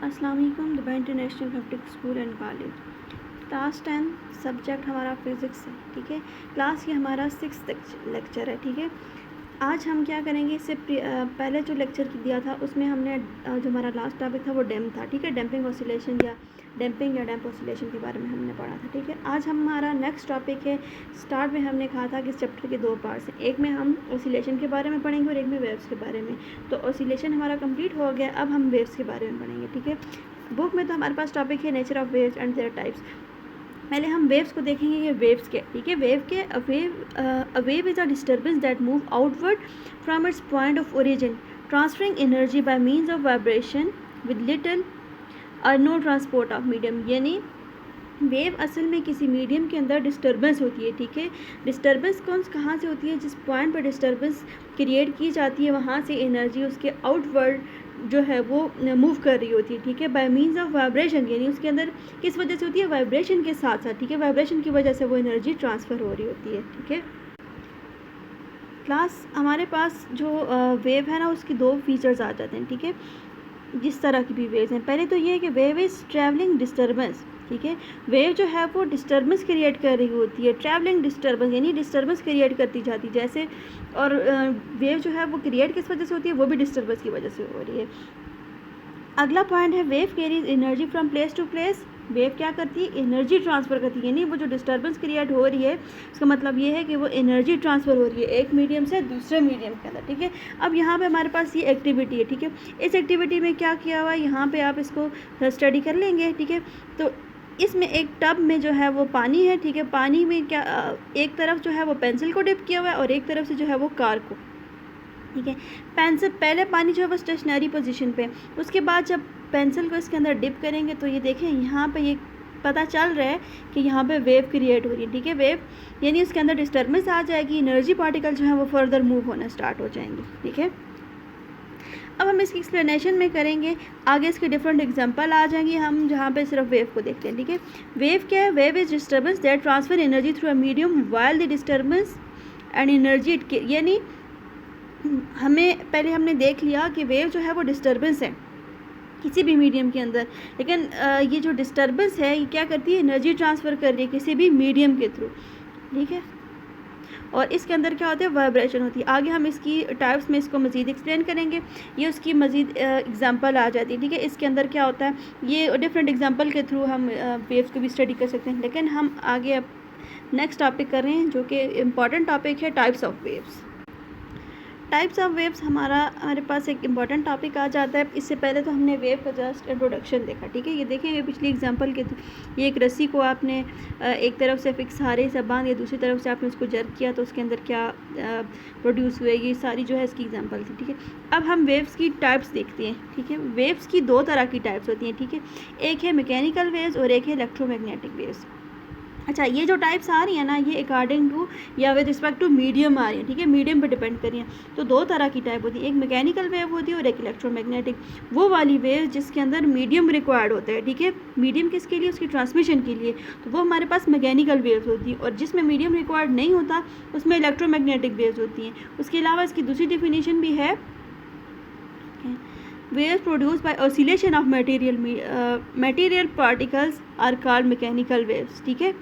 अस्सलाम वालेकुम। Dubai international public school and college, class 10, subject हमारा फिज़िक्स है। ठीक है, क्लास ये हमारा 6th लेक्चर है। ठीक है, आज हम क्या करेंगे, इससे पहले जो लेक्चर दिया था उसमें हमने जो हमारा लास्ट टॉपिक था वो डैम्प था। ठीक है, डैम्पिंग ऑसिलेशन या डैम्प ऑसिलेशन के बारे में हमने पढ़ा था। ठीक है, आज हमारा नेक्स्ट टॉपिक है। स्टार्ट में हमने कहा था कि इस चैप्टर के 2 पार्ट्स हैं, एक में हम ऑसिलेशन के बारे में पढ़ेंगे और एक में वेव्स के बारे में। तो ऑसिलेशन हमारा कंप्लीट हो गया, अब हम वेव्स के बारे में पढ़ेंगे। ठीक है, बुक में तो हमारे पास टॉपिक है nature of waves and there types. पहले हम वेव्स को देखेंगे कि वेव्स क्या। ठीक है, a wave is a disturbance that move outward from its point of origin transferring energy by means of vibration with little और नो ट्रांसपोर्ट ऑफ मीडियम। यानी वेव असल में किसी मीडियम के अंदर डिस्टर्बेंस होती है। ठीक है, डिस्टर्बेंस कहाँ से होती है? जिस पॉइंट पर डिस्टर्बेंस क्रिएट की जाती है वहाँ से एनर्जी उसके आउटवर्ड जो है वो मूव कर रही होती है। ठीक है, बाय मीन्स ऑफ वाइब्रेशन, यानी उसके अंदर किस वजह से होती है? वाइब्रेशन के साथ साथ। ठीक है, वाइब्रेशन की वजह से वो एनर्जी ट्रांसफ़र हो रही होती है। ठीक है, क्लास हमारे पास जो वेव है ना उसकी 2 फीचर्स आ जाते हैं। ठीक है, जिस तरह की भी वेव्स हैं, पहले तो ये है कि वेव इज़ ट्रैवलिंग डिस्टर्बेंस। ठीक है, वेव जो है वो डिस्टर्बेंस क्रिएट कर रही होती है, ट्रैवलिंग डिस्टर्बेंस यानी डिस्टर्बेंस क्रिएट करती जाती जैसे। और वेव जो है वो क्रिएट किस वजह से होती है? वो भी डिस्टर्बेंस की वजह से हो रही है। अगला पॉइंट है wave carries energy from place to place. Wave क्या करती है? एनर्जी ट्रांसफ़र करती है, यानी वो जो डिस्टर्बेंस क्रिएट हो रही है उसका मतलब ये है कि वो एनर्जी ट्रांसफ़र हो रही है एक मीडियम से दूसरे मीडियम के अंदर। ठीक है, अब यहाँ पे हमारे पास ये एक्टिविटी है। ठीक है, इस एक्टिविटी में क्या किया हुआ है, यहाँ पे आप इसको स्टडी कर लेंगे। ठीक है, तो इसमें एक टब में जो है वो पानी है। ठीक है, पानी में क्या एक तरफ जो है वो पेंसिल को डिप किया हुआ है और एक तरफ से जो है वो कार को। ठीक है, पेंसिल पहले पानी जो है वो स्टेशनरी पोजीशन पे, उसके बाद जब पेंसिल को इसके अंदर डिप करेंगे तो ये देखें यहाँ पे ये पता चल रहा है कि यहाँ पे वेव क्रिएट हो रही है। ठीक है, वेव यानी उसके अंदर डिस्टर्बेंस आ जाएगी, एनर्जी पार्टिकल जो है वो फर्दर मूव होना स्टार्ट हो जाएंगे। ठीक है, अब हम इसकी एक्सप्लेनेशन में करेंगे, आगे इसके डिफरेंट एग्जांपल आ जाएंगे हम जहाँ पे सिर्फ वेव को देखते हैं। ठीक है, वेव क्या है? Wave is disturbance that transfer energy through a medium while the disturbance and energy यानी हमने देख लिया कि वेव जो है वो डिस्टर्बेंस है किसी भी मीडियम के अंदर, लेकिन ये जो डिस्टर्बेंस है ये क्या करती है? एनर्जी ट्रांसफ़र कर रही है किसी भी मीडियम के थ्रू। ठीक है, और इसके अंदर क्या होता है? वाइब्रेशन होती है। आगे हम इसकी टाइप्स में इसको मज़ीद एक्सप्लेन करेंगे, ये उसकी मज़ीद एग्जांपल आ जाती है। ठीक है, इसके अंदर क्या होता है ये डिफरेंट एग्जांपल के थ्रू हम वेव्स को भी स्टडी कर सकते हैं, लेकिन हम आगे अब नेक्स्ट टॉपिक कर रहे हैं जो कि इम्पॉर्टेंट टॉपिक है, types of waves. Types of waves हमारे पास एक इम्पॉर्टेंट टॉपिक आ जाता है। इससे पहले तो हमने वेव का जस्ट इंट्रोडक्शन देखा। ठीक है, ये देखेंगे पिछली एग्जांपल के ये एक रस्सी को आपने एक तरफ से फिक्स सहारे से बांध दिया, दूसरी तरफ से आपने उसको जर्क किया तो उसके अंदर क्या प्रोड्यूस हुए, ये सारी जो है इसकी एग्जांपल थी। ठीक है, अब हम वेव्स की टाइप्स देखते हैं। ठीक है, वेव्स की 2 तरह की टाइप्स होती हैं। ठीक है, एक है मैकेनिकल वेव्स और एक है इलेक्ट्रोमैग्नेटिक वेव्स। अच्छा, ये जो टाइप्स आ रही है ना ये अकॉर्डिंग टू या विद रिस्पेक्ट टू मीडियम आ रही है। ठीक है, मीडियम पे डिपेंड कर रही है। तो 2 तरह की टाइप होती है, एक मैकेनिकल वेव होती है और एक इलेक्ट्रोमैग्नेटिक। वो वाली वेव जिसके अंदर मीडियम रिक्वायर्ड होता है। ठीक है, मीडियम किसके लिए? उसकी ट्रांसमिशन के लिए, तो वो हमारे पास मैकेनिकल वेव्स होती है। और जिसमें मीडियम रिक्वायर्ड नहीं होता उसमें इलेक्ट्रोमैग्नेटिक वेव्स होती हैं। उसके अलावा इसकी दूसरी डेफिनेशन भी है, waves produced by oscillation of material particles are called mechanical waves। ठीक है,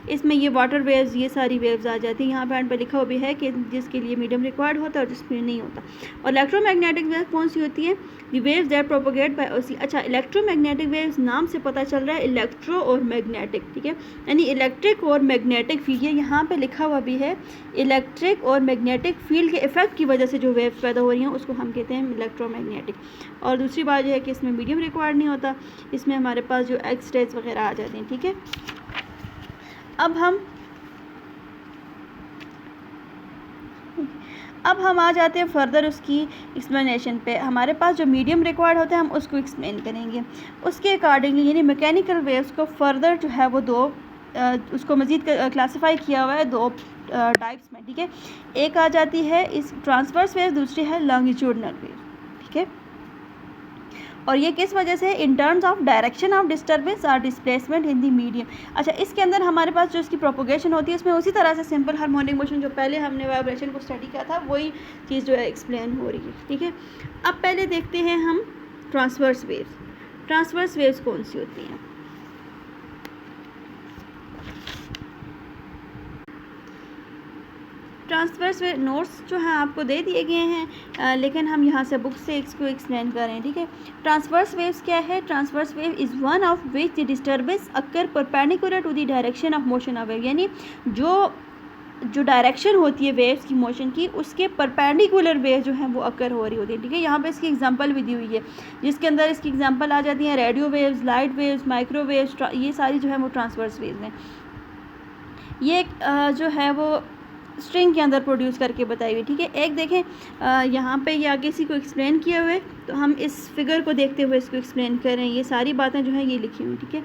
इसमें ये वाटर वेव्स ये सारी वेव्स आ जाती हैं। यहाँ पे लिखा हुआ भी है कि जिसके लिए मीडियम रिक्वायर्ड होता है और जिसमें नहीं होता। और इलेक्ट्रोमैग्नेटिक वेव कौन सी होती है? The waves that propagate by अच्छा, इलेक्ट्रोमैग्नेटिक वेव्स नाम से पता चल रहा है इलेक्ट्रो और मैग्नेटिक। ठीक है, यानी इलेक्ट्रिक और मैग्नेटिक फील्ड, ये यहाँ पे लिखा हुआ भी है, इलेक्ट्रिक और मैग्नेटिक फील्ड के इफेक्ट की वजह से जो वेव्स पैदा हो रही हैं उसको हम कहते हैं इलेक्ट्रोमैग्नेटिक। और दूसरी बात यह है कि इसमें मीडियम रिक्वायर्ड नहीं होता, इसमें हमारे पास जो एक्स रेज वगैरह आ जाते हैं। ठीक है, अब हम आ जाते हैं फर्दर उसकी एक्सप्लेनेशन पे। हमारे पास जो मीडियम रिक्वायर्ड होता है हम उसको एक्सप्लेन करेंगे उसके अकॉर्डिंगली, यानी मैकेनिकल वेव्स को फर्दर जो है वो उसको मज़ीद क्लासीफाई किया हुआ है 2 टाइप्स में। ठीक है, एक आ जाती है इस ट्रांसवर्स वेव, दूसरी है लॉन्गिट्यूडनल वेव। ठीक है, और ये किस वजह से? In terms of direction of disturbance और डिस्प्लेसमेंट इन दी मीडियम। अच्छा, इसके अंदर हमारे पास जो इसकी प्रोपोगेशन होती है इसमें उसी तरह से सिंपल हार्मोनिक मोशन जो पहले हमने वाइब्रेशन को स्टडी किया था वही चीज़ जो है एक्सप्लेन हो रही है। ठीक है, अब पहले देखते हैं हम ट्रांसवर्स वेव्स। ट्रांसवर्स वेव्स कौन सी होती हैं? ट्रांसवर्स वेव नोट्स जो हैं आपको दे दिए गए हैं, लेकिन हम यहाँ से बुक से इसको एक्सप्लेन कर रहे हैं, ठीक है। ट्रांसवर्स वेव्स क्या है? Transverse wave is one of which the disturbance occur perpendicular to the direction of motion of wave, यानी जो डायरेक्शन होती है वेव्स की मोशन की, उसके परपेंडिकुलर वेव जो है वो अकर हो रही होती है, ठीक है। यहाँ पे इसकी एग्जांपल भी दी हुई है, जिसके अंदर इसकी एग्जांपल आ जाती है radio waves, light waves, microwaves, ये सारी जो है वो ट्रांसवर्स वेव्स हैं। ये जो है वो स्ट्रिंग के अंदर प्रोड्यूस करके बताई हुई, ठीक है। एक देखें यहाँ पे ये आगे इसी को एक्सप्लेन किया हुआ है, तो हम इस फिगर को देखते हुए इसको एक्सप्लेन कर रहे हैं। ये सारी बातें जो हैं ये लिखी हुई, ठीक है।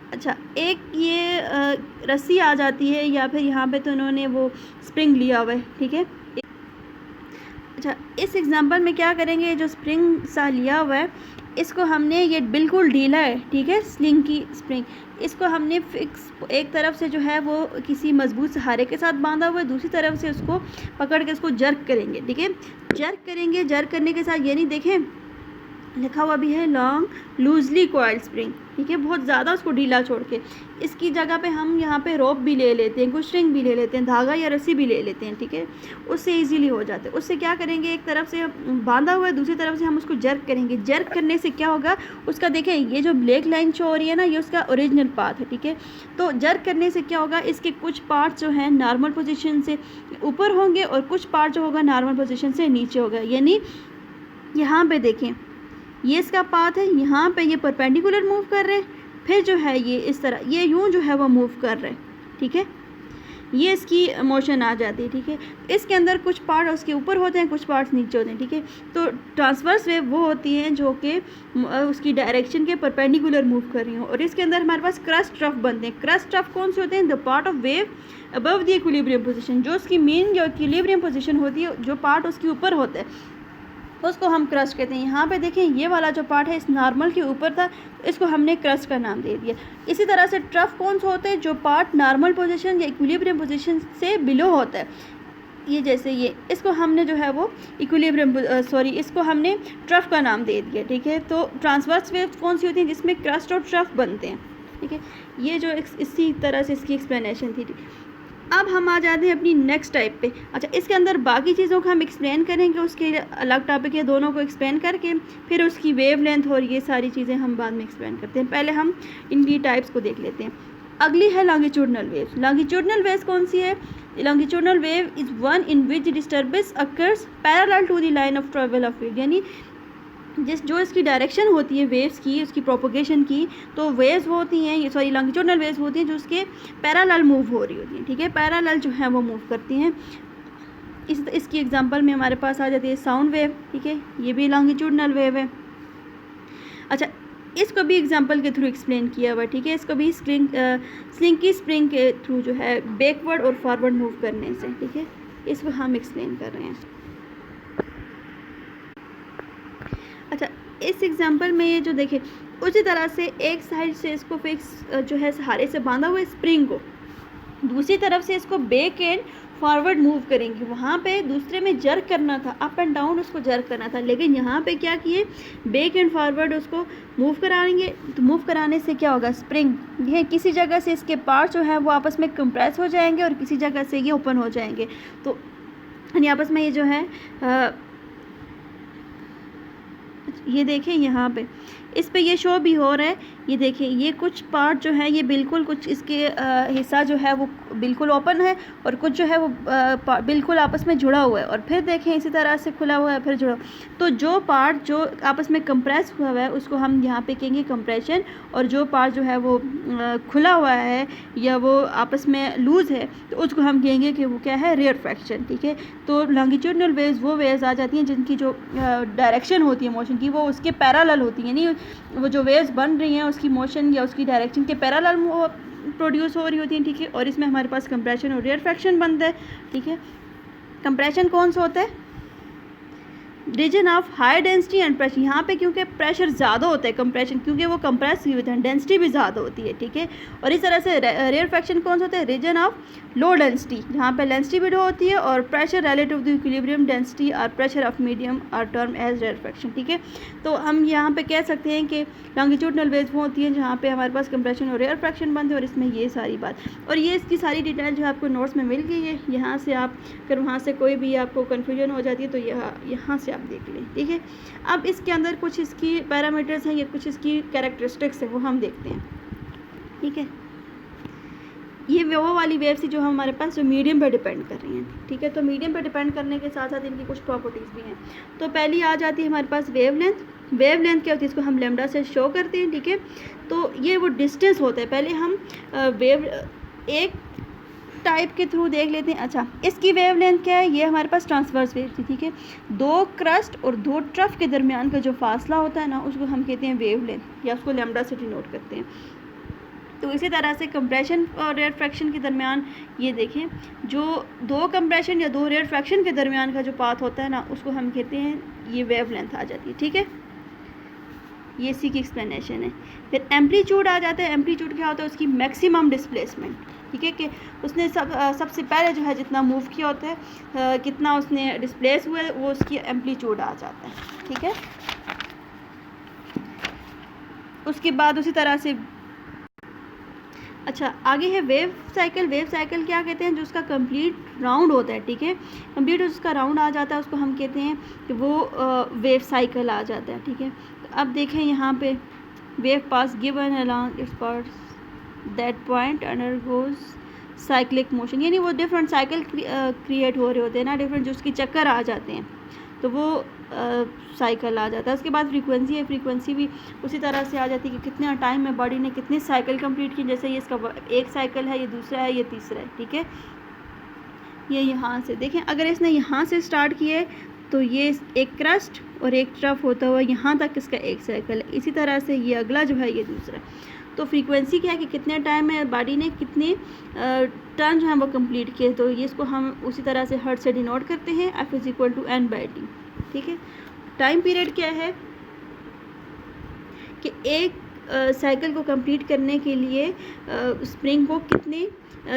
अच्छा, एक ये रस्सी आ जाती है, या फिर यहाँ पे तो उन्होंने वो स्प्रिंग लिया हुआ है, ठीक है। अच्छा, इस एग्जांपल में क्या करेंगे, जो स्प्रिंग सा लिया हुआ है इसको हमने, ये बिल्कुल ढीला है, ठीक है, स्लिंग की स्प्रिंग, इसको हमने फिक्स एक तरफ से जो है वो किसी मजबूत सहारे के साथ बांधा हुआ है, दूसरी तरफ से उसको पकड़ के उसको जर्क करेंगे, ठीक है। जर्क करेंगे, जर्क करने के साथ, यानी देखें लिखा हुआ भी है लॉन्ग लूजली कॉइल्ड स्प्रिंग, ठीक है, बहुत ज़्यादा उसको ढीला छोड़ के। इसकी जगह पे हम यहाँ पे रोप भी ले लेते हैं, कुछ स्ट्रिंग भी ले लेते हैं, धागा या रस्सी भी ले लेते हैं, ठीक है, उससे इजीली हो जाता है। उससे क्या करेंगे, एक तरफ से बांधा हुआ है, दूसरी तरफ से हम उसको जर्क करेंगे। जर्क करने से क्या होगा, उसका देखें ये जो ब्लैक लाइन शो हो रही है ना, ये उसका ओरिजिनल पाथ है, ठीक है। तो जर्क करने से क्या होगा, इसके कुछ पार्ट जो हैं नॉर्मल पोजिशन से ऊपर होंगे और कुछ पार्ट जो होगा नॉर्मल पोजिशन से नीचे होगा। यानी यहाँ पर देखें ये इसका पाथ है, यहाँ पे ये परपेंडिकुलर मूव कर रहे हैं, फिर जो है ये इस तरह ये यूं जो है वो मूव कर रहे हैं, ठीक है, ये इसकी मोशन आ जाती है, ठीक है। इसके अंदर कुछ पार्ट उसके ऊपर होते हैं, कुछ पार्ट्स नीचे होते हैं, ठीक है। तो ट्रांसवर्स वेव वो होती हैं जो कि उसकी डायरेक्शन के परपेंडिकुलर मूव कर रही हो। और इसके अंदर हमारे पास क्रस्ट ट्रफ बनते हैं। क्रस्ट ट्रफ कौन से होते हैं, the part of wave above the equilibrium position, जो उसकी मेन जो इक्विलिब्रियम पोजीशन होती है, जो पार्ट उसके ऊपर होता है उसको हम क्रस्ट कहते हैं। यहाँ पे देखें ये वाला जो पार्ट है इस नॉर्मल के ऊपर था, इसको हमने क्रस्ट का नाम दे दिया। इसी तरह से ट्रफ कौन सा होते हैं, जो पार्ट नॉर्मल पोजीशन या इक्विलिब्रियम पोजीशन से बिलो होता है, ये जैसे ये, इसको हमने जो है वो इक्विलिब्रियम इसको हमने ट्रफ का नाम दे दिया, ठीक है। तो ट्रांसवर्स वेव कौन सी होती हैं, जिसमें क्रस्ट और ट्रफ बनते हैं, ठीक है। ये जो इसी तरह से इसकी एक्सप्लेनेशन थी। अब हम आ जाते हैं अपनी नेक्स्ट टाइप पे। अच्छा, इसके अंदर बाकी चीज़ों को हम एक्सप्लेन करेंगे, उसके अलग टॉपिक है, दोनों को एक्सप्लेन करके फिर उसकी वेव लेंथ और ये सारी चीज़ें हम बाद में एक्सप्लेन करते हैं। पहले हम इनकी टाइप्स को देख लेते हैं। अगली है लॉन्गिट्यूडनल वेव। लॉन्गिट्यूडनल वेव कौन सी है, longitudinal wave is one in which disturbance occurs parallel to the line of travel of wave, यानी जो इसकी डायरेक्शन होती है वेव्स की, उसकी प्रोपोगेशन की, तो वेव्स वो होती हैं, सॉरी लॉन्गिट्यूडनल वेव्स होती हैं जो उसके पैरेलल मूव हो रही होती हैं, ठीक है, पैरेलल जो है वो मूव करती हैं। इसकी एग्जांपल में हमारे पास आ जाती है साउंड वेव, ठीक है, ये भी लॉन्गिट्यूडनल वेव है। अच्छा, इसको भी एग्जांपल के थ्रू एक्सप्लेन किया हुआ है, ठीक है, इसको भी स्लिंग की स्प्रिंग के थ्रू जो है बैकवर्ड और फॉरवर्ड मूव करने से, ठीक है, इसको हम एक्सप्लेन कर रहे हैं। अच्छा, इस एग्जांपल में ये जो देखें उसी तरह से एक साइड से इसको फिक्स जो है सहारे से बांधा हुआ है स्प्रिंग को, दूसरी तरफ से इसको बैक एंड फॉरवर्ड मूव करेंगे। वहाँ पे दूसरे में जर्क करना था, अप एंड डाउन उसको जर्क करना था, लेकिन यहाँ पे क्या किए, बैक एंड फॉरवर्ड उसको मूव कराएंगे। तो मूव कराने से क्या होगा, स्प्रिंग ये किसी जगह से इसके पार्ट जो है वो आपस में कंप्रेस हो जाएंगे और किसी जगह से ये ओपन हो जाएंगे। तो यानी आपस में ये जो है ये देखें यहाँ पे इस पे ये शो भी हो रहा है, ये देखिए ये कुछ पार्ट जो है ये बिल्कुल कुछ इसके हिस्सा जो है वो बिल्कुल ओपन है और कुछ जो है वो बिल्कुल आपस में जुड़ा हुआ है, और फिर देखें इसी तरह से खुला हुआ है फिर जुड़ा। तो जो पार्ट जो आपस में कंप्रेस हुआ है उसको हम यहाँ पे कहेंगे कंप्रेशन, और जो पार्ट जो है वो खुला हुआ है या वो आपस में लूज़ है तो उसको हम कहेंगे कि वो क्या है, रेयरफैक्शन। ठीक है, तो लॉन्गिट्यूडनल वेव्स वो वेव्स आ जाती हैं जिनकी जो डायरेक्शन होती है मोशन की वो उसके पैरेलल होती है, यानी वो जो वेव्स बन रही हैं उसकी मोशन या उसकी डायरेक्शन के पैरेलल प्रोड्यूस हो रही होती हैं। ठीक है, और इसमें हमारे पास कंप्रेशन और रेयरफैक्शन बनता है। ठीक है, कंप्रेशन कौन सा होता है, region of high density and pressure, यहाँ पे क्योंकि प्रेशर ज़्यादा होता है, कंप्रेशन क्योंकि वो कंप्रेस हुए होते हैं, डेंसिटी भी ज़्यादा होती है, ठीक है। और इस तरह से रेयरफेक्शन कौन सा होता है, रीजन ऑफ लो डेंसिटी, जहाँ पे डेंसिटी भी लो होती है और pressure relative to equilibrium density और प्रेशर ऑफ मीडियम और टर्म एज रेयरफेक्शन, ठीक है। तो हम यहाँ पे कह सकते हैं कि लॉन्गिट्यूडनल वेव्स वो होती हैं जहाँ पे हमारे पास कंप्रेशन और रेयरफेक्शन बनते हैं, और इसमें ये सारी बात और ये इसकी सारी डिटेल जो आपको नोट्स में मिल गई है। यहाँ से आप अगर वहाँ से कोई भी आपको कन्फ्यूजन हो जाती है तो यहाँ से आप देख लें, ठीक है। अब इसके अंदर कुछ इसकी पैरामीटर्स हैं या कुछ इसकी कैरेक्टरिस्टिक्स हैं, वो हम देखते हैं, ठीक है। ये वो वाली वेव्स थी जो हमारे पास जो मीडियम पर डिपेंड कर रही हैं, ठीक है। तो मीडियम पर डिपेंड करने के साथ साथ इनकी कुछ प्रॉपर्टीज़ भी हैं। तो पहली आ जाती है हमारे पास वेव लेंथ। वेव लेंथ क्या होती है, इसको हम लैम्डा से शो करते हैं, ठीक है। तो ये वो डिस्टेंस होता है, पहले हम वेव एक टाइप के थ्रू देख लेते हैं। अच्छा, इसकी वेव लेंथ क्या है, ये हमारे पास ट्रांसवर्स वेव थी, ठीक है। दो क्रस्ट और दो ट्रफ के दरमियान का जो फासला होता है ना, उसको हम कहते हैं वेव लेंथ, या उसको लैम्डा से डिनोट करते हैं। तो इसी तरह से कंप्रेशन और रेयरफेक्शन के दरमियान ये देखें, जो दो कंप्रेशन या दो रेयरफेक्शन के दरमियान का जो पाथ होता है ना, उसको हम कहते हैं, ये वेव लेंथ आ जाती है, ठीक है। ये इसी की एक्सप्लेनेशन है। फिर एम्पलीट्यूड आ जाता है। एम्पलीट्यूड क्या होता है, उसकी मैक्सिमम डिस्प्लेसमेंट, ठीक है, कि उसने सबसे पहले जो है जितना मूव किया होता है, कितना उसने डिस्प्लेस हुआ है, वो उसकी एम्पलीट्यूड आ जाता है, ठीक है। उसके बाद उसी तरह से अच्छा आगे है वेव साइकिल। वेव साइकिल क्या कहते हैं, जो उसका कंप्लीट राउंड होता है, ठीक है। कंप्लीट उसका राउंड आ जाता है, उसको हम कहते हैं कि वो वेव साइकिल आ जाता है, ठीक है। तो अब देखें यहाँ पे wave pass given along its parts that point undergoes cyclic motion, यानी वो डिफरेंट साइकिल क्रिएट हो रहे होते हैं ना, डिफरेंट जो उसकी चक्कर आ जाते हैं, तो वो साइकिल आ जाता है। उसके बाद फ्रीक्वेंसी है। फ्रीक्वेंसी भी उसी तरह से आ जाती है कि कितना टाइम में बॉडी ने कितनी साइकिल कंप्लीट की, जैसे ये इसका एक साइकिल है, ये दूसरा है, ये तीसरा है, ठीक है। ये यहाँ से देखें, अगर इसने यहाँ से स्टार्ट किए तो ये एक क्रस्ट और एक ट्रफ होता हुआ यहाँ तक इसका एक साइकिल है। इसी तरह से ये अगला जो है ये दूसरा। तो फ्रीक्वेंसी क्या है कि कितने टाइम में बॉडी ने कितने टर्न जो है वो कंप्लीट किए, तो ये इसको हम उसी तरह से हर्ट्ज से डिनोट करते हैं, F = N/T, ठीक है। टाइम पीरियड क्या है कि एक साइकिल को कंप्लीट करने के लिए स्प्रिंग को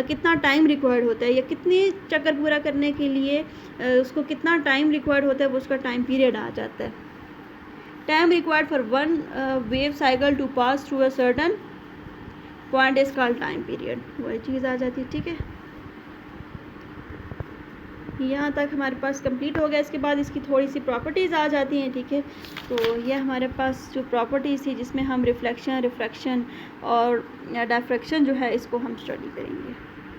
कितना टाइम रिक्वायर्ड होता है, या कितने चक्कर पूरा करने के लिए उसको कितना टाइम रिक्वायर्ड होता है, वो उसका टाइम पीरियड आ जाता है। Time required for one wave cycle to pass through a certain point is called time period, वही चीज़ आ जाती है, ठीक है। यहाँ तक हमारे पास कंप्लीट हो गया। इसके बाद इसकी थोड़ी सी प्रॉपर्टीज़ आ जाती हैं, ठीक है। तो ये हमारे पास जो प्रॉपर्टीज़ थी जिसमें हम रिफ्लेक्शन, रिफ्रैक्शन और डायफ्रैक्शन जो है इसको हम स्टडी करेंगे।